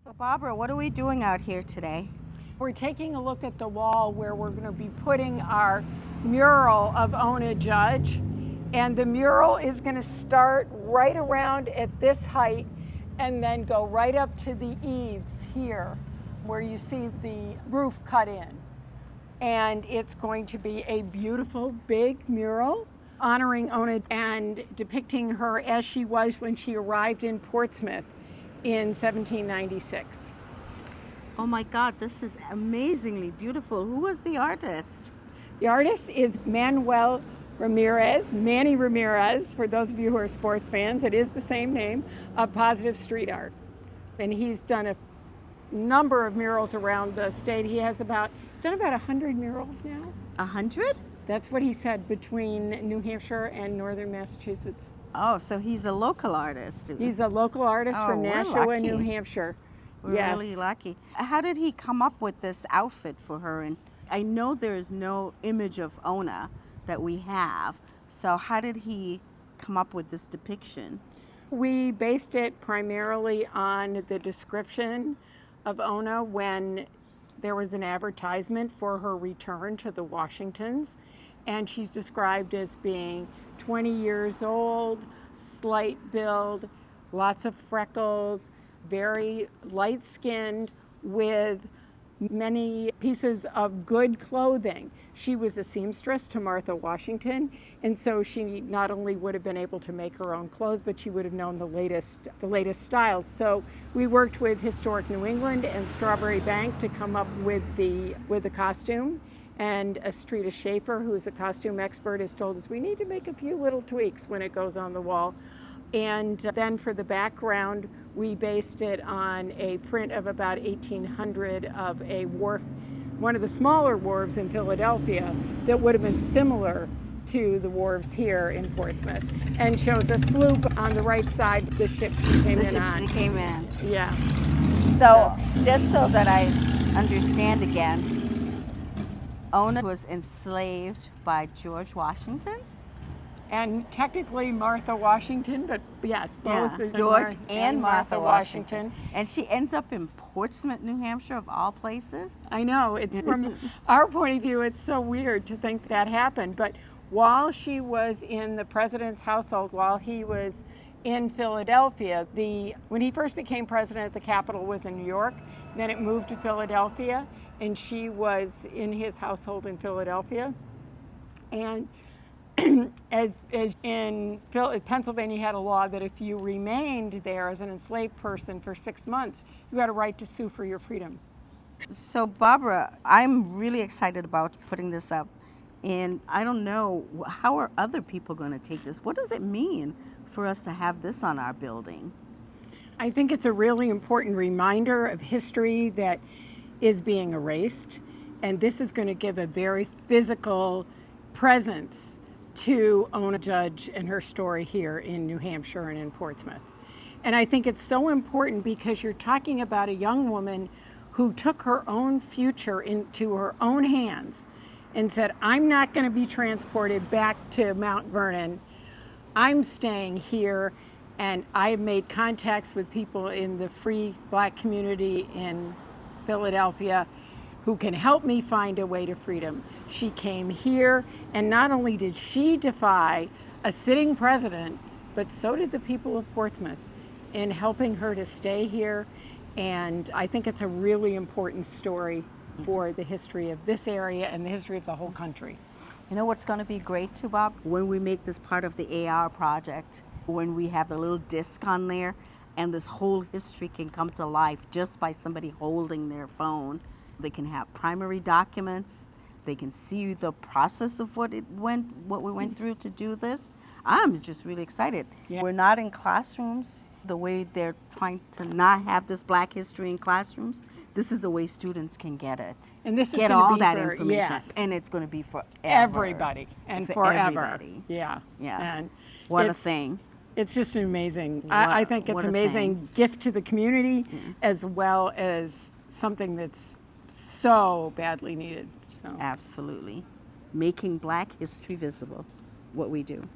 So Barbara, what are we doing out here today? We're taking a look at the wall where we're going to be putting our mural of Ona Judge. And the mural is going to start right around at this height and then go right up to the eaves here where you see the roof cut in. And it's going to be a beautiful big mural honoring Ona and depicting her as she was when she arrived in Portsmouth in 1796. Oh my God, this is amazingly beautiful. Who was the artist? The artist is Manny Ramirez, for those of you who are sports fans. It is the same name, of Positive Street Art. And he's done a number of murals around the state. He's done about 100 murals now. 100? That's what he said, between New Hampshire and northern Massachusetts. Oh, so he's a local artist. He's a local artist from Nashua, New Hampshire. We're really lucky. How did he come up with this outfit for her? And I know there is no image of Ona that we have. So how did he come up with this depiction? We based it primarily on the description of Ona when there was an advertisement for her return to the Washingtons. And she's described as being 20 years old, slight build, lots of freckles, very light-skinned, with many pieces of good clothing. She was a seamstress to Martha Washington, and so she not only would have been able to make her own clothes, but she would have known the latest styles. So we worked with Historic New England and Strawberry Bank to come up with the costume. And Estrita Schaefer, who's a costume expert, has told us we need to make a few little tweaks when it goes on the wall. And then for the background, we based it on a print of about 1800 of a wharf, one of the smaller wharves in Philadelphia that would have been similar to the wharves here in Portsmouth, and shows a sloop on the right side, the ship she came in on. Yeah. So just so that I understand again, Ona was enslaved by George Washington? And technically Martha Washington, but yes, both George and Martha Washington. And she ends up in Portsmouth, New Hampshire, of all places? I know. It's from our point of view, it's so weird to think that happened. But while she was in the president's household, while he was in Philadelphia, when he first became president, the capital was in New York. Then it moved to Philadelphia, and she was in his household in Philadelphia. And as in Pennsylvania had a law that if you remained there as an enslaved person for 6 months, you had a right to sue for your freedom. So Barbara, I'm really excited about putting this up. And I don't know, how are other people going to take this? What does it mean for us to have this on our building? I think it's a really important reminder of history that is being erased. And this is going to give a very physical presence to Ona Judge and her story here in New Hampshire and in Portsmouth. And I think it's so important because you're talking about a young woman who took her own future into her own hands and said, I'm not going to be transported back to Mount Vernon. I'm staying here, and I've made contacts with people in the free Black community in Philadelphia who can help me find a way to freedom. She came here, and not only did she defy a sitting president, but so did the people of Portsmouth in helping her to stay here. And I think it's a really important story for the history of this area and the history of the whole country. You know what's going to be great too, Bob? When we make this part of the AR project, when we have the little disc on there, and this whole history can come to life just by somebody holding their phone. They can have primary documents. They can see the process of what we went through to do this. I'm just really excited. Yeah. We're not in classrooms the way they're trying to not have this Black history in classrooms. This is a way students can get it. And this is get all that information. Yes. And it's going to be for everybody and for forever. Everybody. Yeah. And what a thing. It's just amazing. I think it's an amazing gift to the community, as well as something that's so badly needed. So. Absolutely. Making Black history visible, what we do.